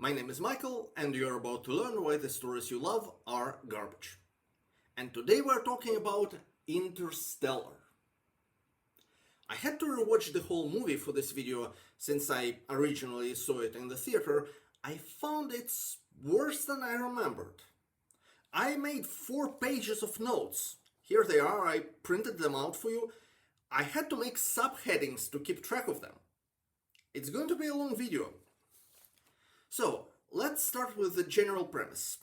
My name is Michael, and you're about to learn why the stories you love are garbage. And today we're talking about Interstellar. I had to rewatch the whole movie for this video since I originally saw it in the theater. I found it's worse than I remembered. I made 4 pages of notes. Here they are, I printed them out for you. I had to make subheadings to keep track of them. It's going to be a long video. So, let's start with the general premise.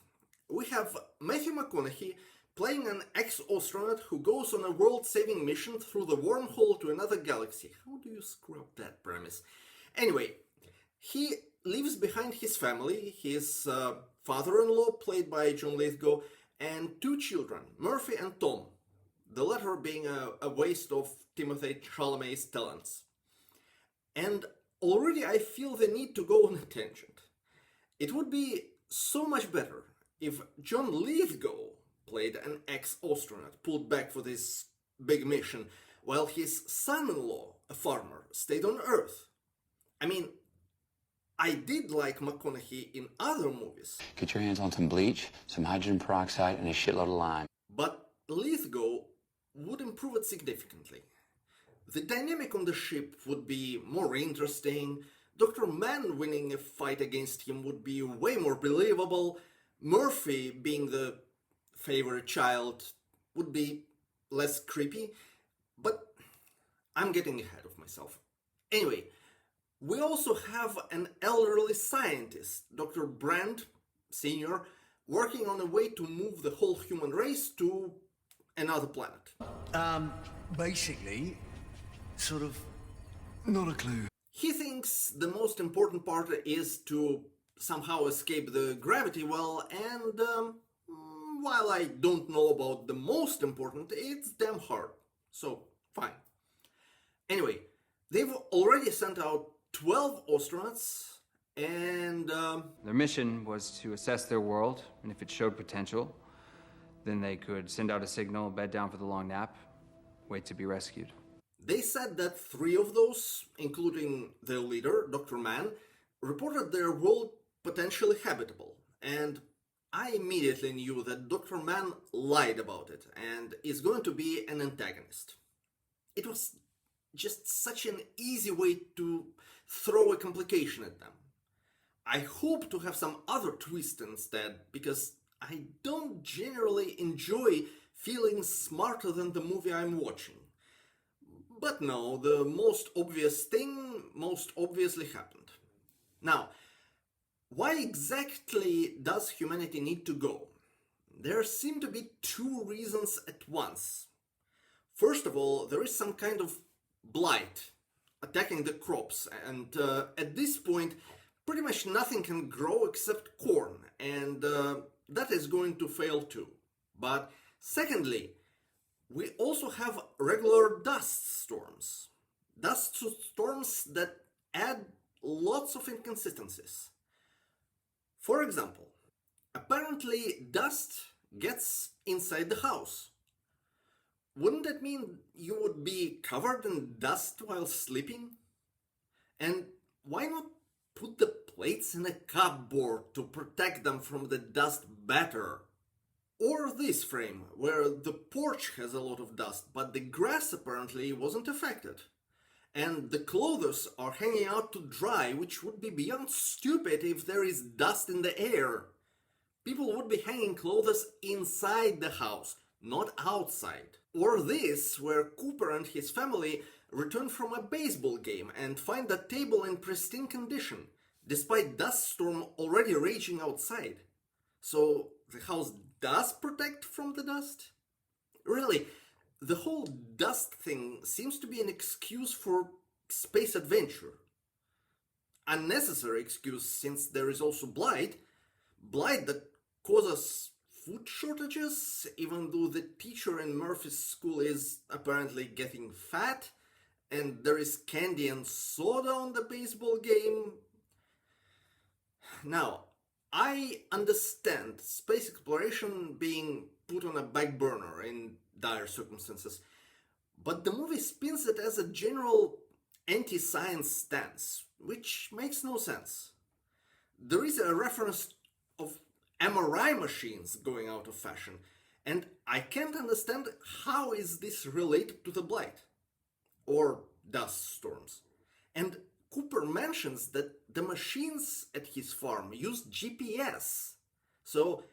We have Matthew McConaughey playing an ex-astronaut who goes on a world-saving mission through the wormhole to another galaxy. How do you screw up that premise? Anyway, he leaves behind his family, his father-in-law, played by John Lithgow, and 2 children, Murphy and Tom, the latter being a waste of Timothée Chalamet's talents. And already I feel the need to go on a tangent. It would be so much better if John Lithgow played an ex-astronaut pulled back for this big mission, while his son-in-law, a farmer, stayed on Earth. I mean, I did like McConaughey in other movies. Get your hands on some bleach, some hydrogen peroxide, and a shitload of lime. But Lithgow would improve it significantly. The dynamic on the ship would be more interesting. Dr. Mann winning a fight against him would be way more believable. Murphy being the favorite child would be less creepy. But I'm getting ahead of myself. Anyway, we also have an elderly scientist, Dr. Brand, Sr., working on a way to move the whole human race to another planet. Basically, sort of, not a clue. He thinks the most important part is to somehow escape the gravity well, and while I don't know about the most important, it's damn hard. So, fine. Anyway, they've already sent out 12 astronauts, and Their mission was to assess their world, and if it showed potential, then they could send out a signal, bed down for the long nap, wait to be rescued. they said that 3 of those, including their leader, Dr. Mann, reported their world potentially habitable, and I immediately knew that Dr. Mann lied about it and is going to be an antagonist. It was just such an easy way to throw a complication at them. I hope to have some other twist instead, because I don't generally enjoy feeling smarter than the movie I'm watching. But no, the most obvious thing most obviously happened. Now, why exactly does humanity need to go? There seem to be 2 reasons at once. First of all, there is some kind of blight attacking the crops, and at this point, pretty much nothing can grow except corn, and that is going to fail too. But secondly, we also have regular dust storms. Dust storms that add lots of inconsistencies. For example, apparently dust gets inside the house. Wouldn't that mean you would be covered in dust while sleeping? And why not put the plates in a cupboard to protect them from the dust better? Or this frame, where the porch has a lot of dust, but the grass apparently wasn't affected. And the clothes are hanging out to dry, which would be beyond stupid if there is dust in the air. People would be hanging clothes inside the house, not outside. Or this, where Cooper and his family return from a baseball game and find the table in pristine condition, despite dust storm already raging outside. So the house does protect from the dust? Really, the whole dust thing seems to be an excuse for space adventure. Unnecessary excuse, since there is also blight that causes food shortages, even though the teacher in Murphy's school is apparently getting fat, and there is candy and soda on the baseball game. Now, I understand space exploration being put on a back burner in dire circumstances, but the movie spins it as a general anti-science stance, which makes no sense. there is a reference of MRI machines going out of fashion, and I can't understand how is this related to the blight or dust storms. And Cooper mentions that the machines at his farm use GPS. So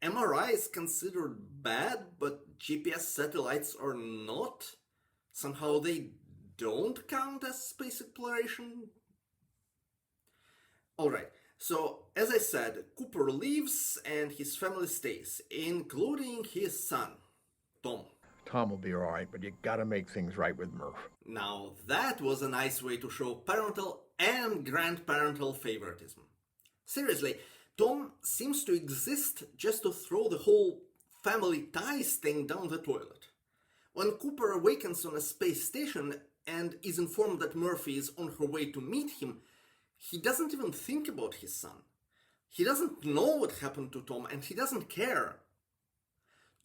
MRI is considered bad, but GPS satellites are not? Somehow they don't count as space exploration? Alright, so as I said, Cooper leaves and his family stays, including his son, Tom. Tom will be all right, but you gotta make things right with Murph. Now that was a nice way to show parental and grandparental favoritism. Seriously, Tom seems to exist just to throw the whole family ties thing down the toilet. When Cooper awakens on a space station and is informed that Murphy is on her way to meet him, he doesn't even think about his son. He doesn't know what happened to Tom and he doesn't care.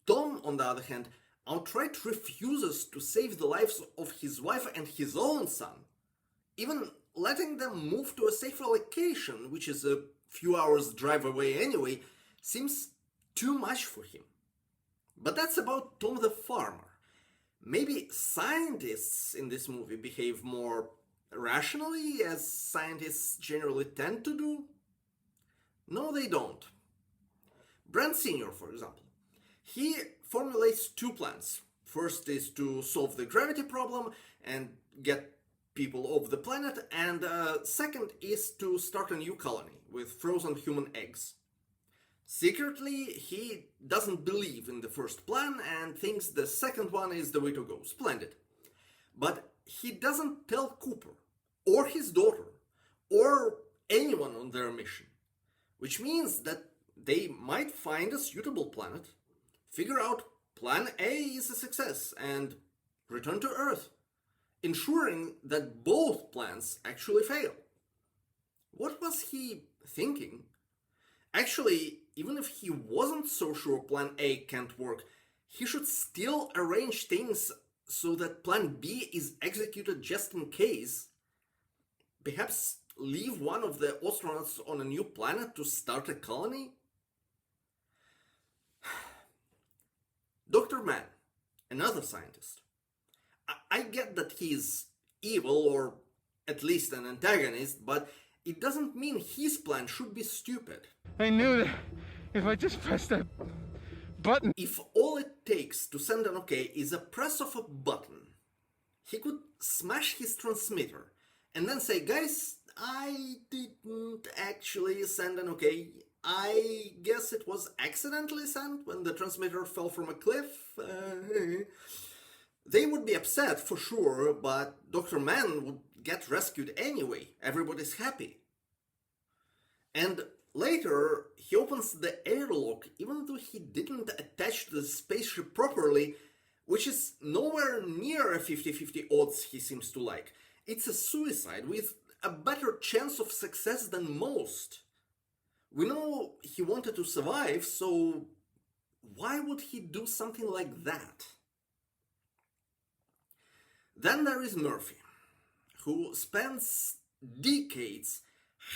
Tom, on the other hand, outright refuses to save the lives of his wife and his own son. Even letting them move to a safer location, which is a few hours drive away anyway, seems too much for him. But that's about Tom the farmer. Maybe scientists in this movie behave more rationally, as scientists generally tend to do? No, they don't. Brent Sr., for example. He formulates two plans. First is to solve the gravity problem and get people off the planet, and second is to start a new colony with frozen human eggs. Secretly, he doesn't believe in the first plan and thinks the second one is the way to go. Splendid. But he doesn't tell Cooper, or his daughter, or anyone on their mission, which means that they might find a suitable planet, figure out Plan A is a success, and return to Earth, ensuring that both plans actually fail. What was he thinking? Actually, even if he wasn't so sure Plan A can't work, he should still arrange things so that Plan B is executed just in case. Perhaps leave one of the astronauts on a new planet to start a colony? Dr. Mann, another scientist. I get that he's evil, or at least an antagonist, but it doesn't mean his plan should be stupid. I knew that if I just pressed that button. If all it takes to send an OK is a press of a button, he could smash his transmitter and then say, guys, I didn't actually send an OK. I guess it was accidentally sent when the transmitter fell from a cliff. They would be upset for sure, but Dr. Mann would get rescued anyway. Everybody's happy. And later, he opens the airlock even though he didn't attach the spaceship properly, which is nowhere near a 50-50 odds he seems to like. It's a suicide with a better chance of success than most. We know he wanted to survive, so why would he do something like that? Then there is Murphy, who spends decades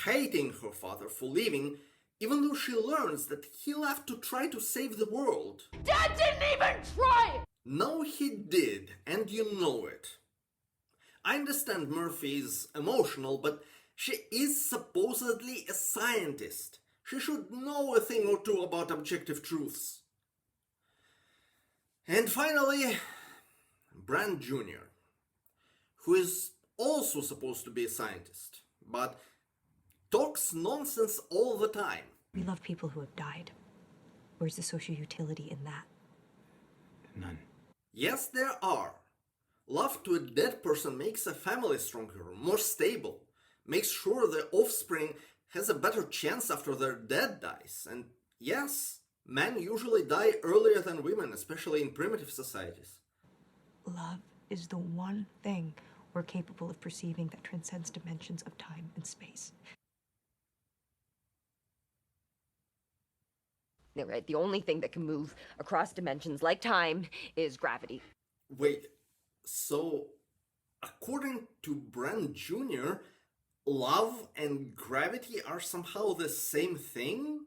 hating her father for leaving, even though she learns that he left to try to save the world. Dad didn't even try! No, he did, and you know it. I understand Murphy is emotional, but she is supposedly a scientist. She should know a thing or two about objective truths. And finally, Brand Jr., who is also supposed to be a scientist, but talks nonsense all the time. We love people who have died. Where's the social utility in that? None. Yes, there are. Love to a dead person makes a family stronger, more stable, makes sure the offspring has a better chance after their dad dies. And yes, men usually die earlier than women, especially in primitive societies. Love is the one thing we're capable of perceiving that transcends dimensions of time and space. Right, the only thing that can move across dimensions like time is gravity. Wait, so according to Brand Jr., love and gravity are somehow the same thing?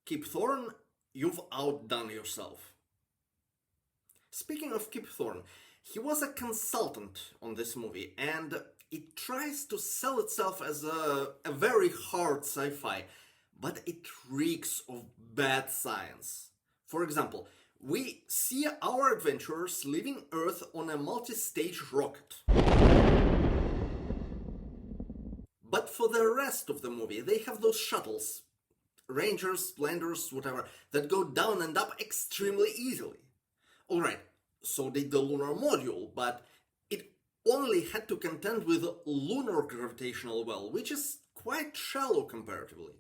Kip Thorne, you've outdone yourself. Speaking of Kip Thorne, he was a consultant on this movie, and it tries to sell itself as a very hard sci-fi, but it reeks of bad science. For example, we see our adventurers leaving Earth on a multi-stage rocket. But for the rest of the movie, they have those shuttles, Rangers, Landers, whatever, that go down and up extremely easily. Alright, so did the lunar module, but it only had to contend with a lunar gravitational well, which is quite shallow comparatively.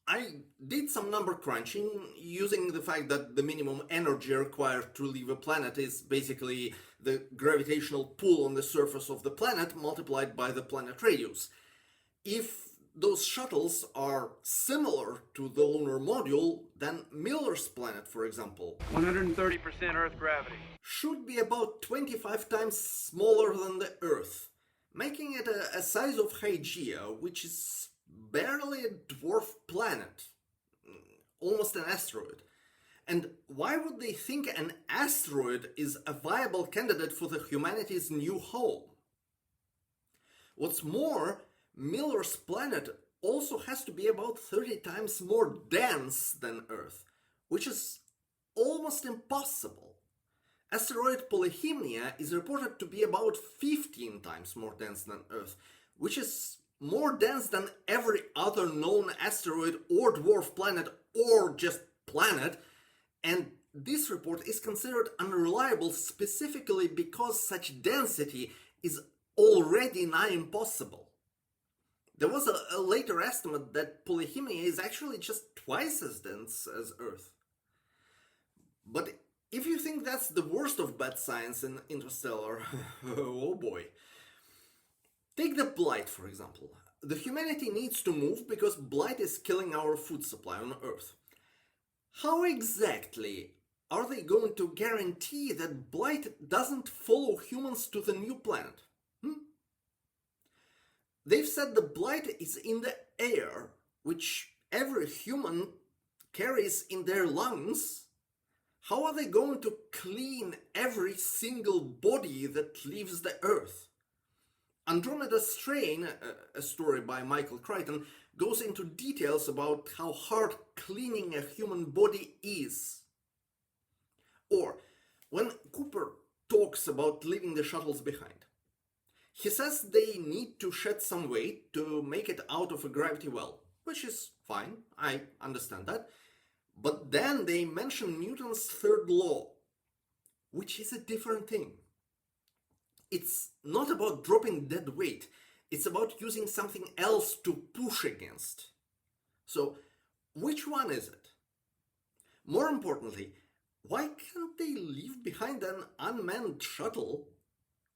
I did some number crunching using the fact that the minimum energy required to leave a planet is basically the gravitational pull on the surface of the planet multiplied by the planet radius. If those shuttles are similar to the lunar module, then Miller's planet, for example, 130% Earth gravity, should be about 25 times smaller than the Earth, making it a size of Hygeia, which is barely a dwarf planet, almost an asteroid. And why would they think an asteroid is a viable candidate for the humanity's new home? What's more, Miller's planet also has to be about 30 times more dense than Earth, which is almost impossible. Asteroid Polyhymnia is reported to be about 15 times more dense than Earth, which is more dense than every other known asteroid or dwarf planet or just planet, and this report is considered unreliable specifically because such density is already nigh impossible. There was a later estimate that Polyhymnia is actually just twice as dense as Earth. But if you think that's the worst of bad science in Interstellar, oh boy. Take the blight, for example. The humanity needs to move because blight is killing our food supply on Earth. How exactly are they going to guarantee that blight doesn't follow humans to the new planet? They've said the blight is in the air, which every human carries in their lungs. How are they going to clean every single body that leaves the Earth? Andromeda Strain, a story by Michael Crichton, goes into details about how hard cleaning a human body is. Or, when Cooper talks about leaving the shuttles behind, he says they need to shed some weight to make it out of a gravity well, which is fine, I understand that. But then they mention Newton's third law, which is a different thing. It's not about dropping dead weight, it's about using something else to push against. So, which one is it? More importantly, why can't they leave behind an unmanned shuttle?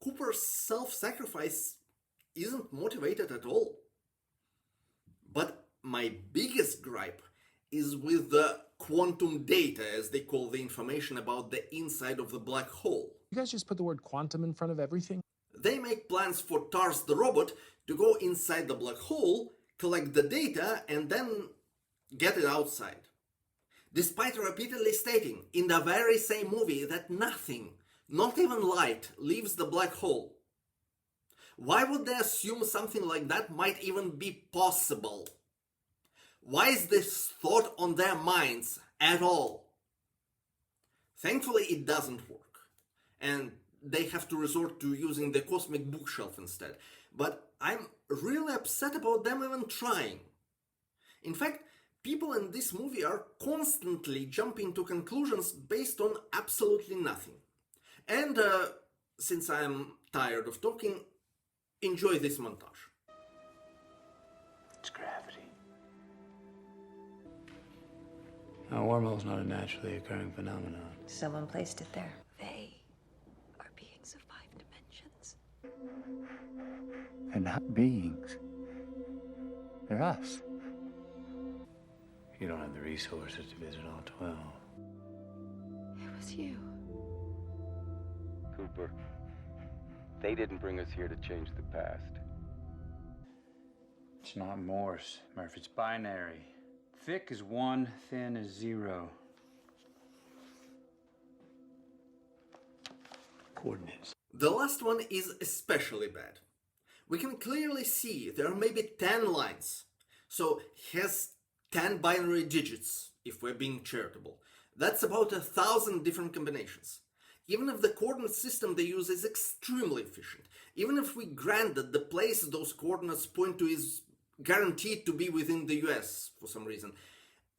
Cooper's self-sacrifice isn't motivated at all. But my biggest gripe is with the quantum data, as they call the information about the inside of the black hole. You guys just put the word quantum in front of everything? They make plans for TARS the robot to go inside the black hole, collect the data, and then get it outside. Despite repeatedly stating in the very same movie that nothing, not even light, leaves the black hole. Why would they assume something like that might even be possible? Why is this thought on their minds at all? Thankfully, it doesn't work, and they have to resort to using the cosmic bookshelf instead. But I'm really upset about them even trying. In fact, people in this movie are constantly jumping to conclusions based on absolutely nothing. And since I'm tired of talking, enjoy this montage. It's gravity. A wormhole's not a naturally occurring phenomenon. Someone placed it there. They are beings of 5 dimensions. They're not beings. They're us. You don't have the resources to visit all 12. It was you. Cooper. They didn't bring us here to change the past. It's not Morse, Murph. It's binary. Thick is 1, thin is 0. Coordinates. The last one is especially bad. We can clearly see there are maybe 10 lines. So he has 10 binary digits, if we're being charitable. That's about 1,000 different combinations. Even if the coordinate system they use is extremely efficient, even if we grant that the place those coordinates point to is guaranteed to be within the US for some reason,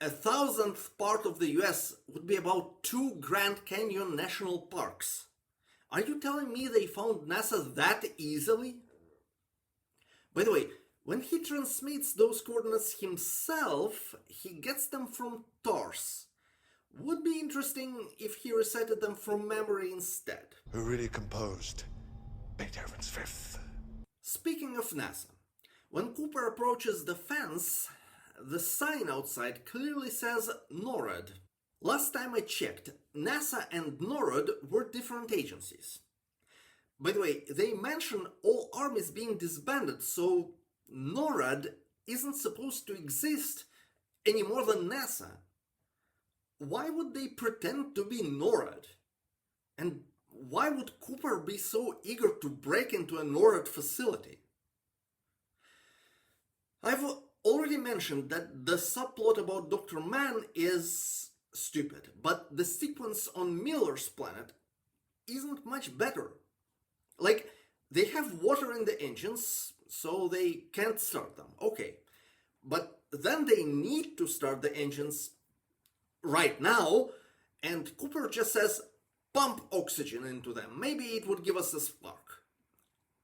1,000th part of the US would be about 2 Grand Canyon national parks. Are you telling me they found NASA that easily? By the way, when he transmits those coordinates himself, he gets them from TARS. Would be interesting if he recited them from memory instead. Who really composed Beethoven's Fifth? Speaking of NASA, when Cooper approaches the fence, the sign outside clearly says NORAD. Last time I checked, NASA and NORAD were different agencies. By the way, they mention all armies being disbanded, so NORAD isn't supposed to exist any more than NASA. Why would they pretend to be NORAD? And why would Cooper be so eager to break into a NORAD facility? I've already mentioned that the subplot about Dr. Mann is stupid, but the sequence on Miller's planet isn't much better. Like, they have water in the engines, so they can't start them. Okay. But then they need to start the engines right now, and Cooper just says, pump oxygen into them. Maybe it would give us a spark.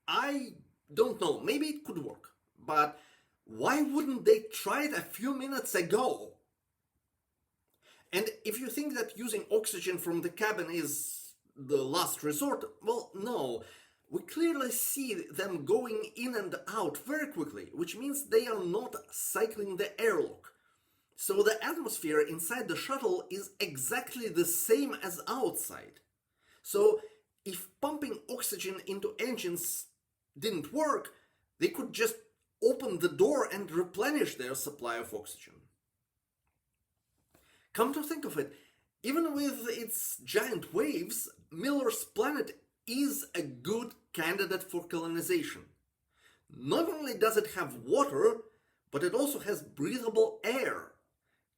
I don't know. Maybe it could work. But why wouldn't they try it a few minutes ago? And if you think that using oxygen from the cabin is the last resort, well, no. We clearly see them going in and out very quickly, which means they are not cycling the airlock. So the atmosphere inside the shuttle is exactly the same as outside. So if pumping oxygen into engines didn't work, they could just open the door and replenish their supply of oxygen. Come to think of it, even with its giant waves, Miller's planet is a good candidate for colonization. Not only does it have water, but it also has breathable air.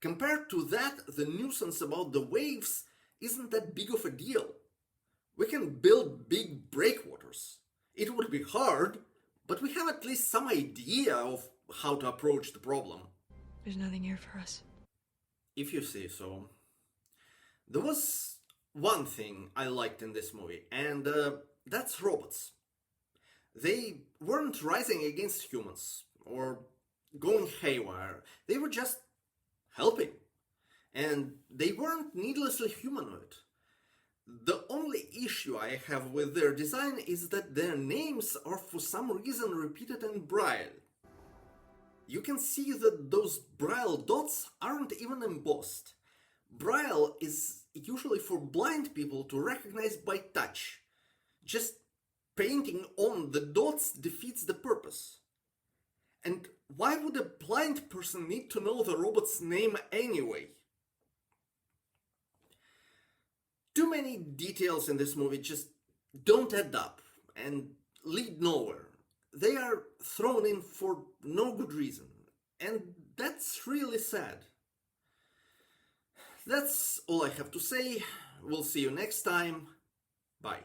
Compared to that, the nuisance about the waves isn't that big of a deal. We can build big breakwaters. It would be hard, but we have at least some idea of how to approach the problem. There's nothing here for us. If you say so. There was one thing I liked in this movie, and that's robots. They weren't rising against humans or going haywire. They were just helping. And they weren't needlessly humanoid. The only issue I have with their design is that their names are for some reason repeated in Braille. You can see that those Braille dots aren't even embossed. Braille is usually for blind people to recognize by touch. Just painting on the dots defeats the purpose. And why would a blind person need to know the robot's name anyway? Too many details in this movie just don't add up and lead nowhere. They are thrown in for no good reason, and that's really sad. That's all I have to say. We'll see you next time. Bye.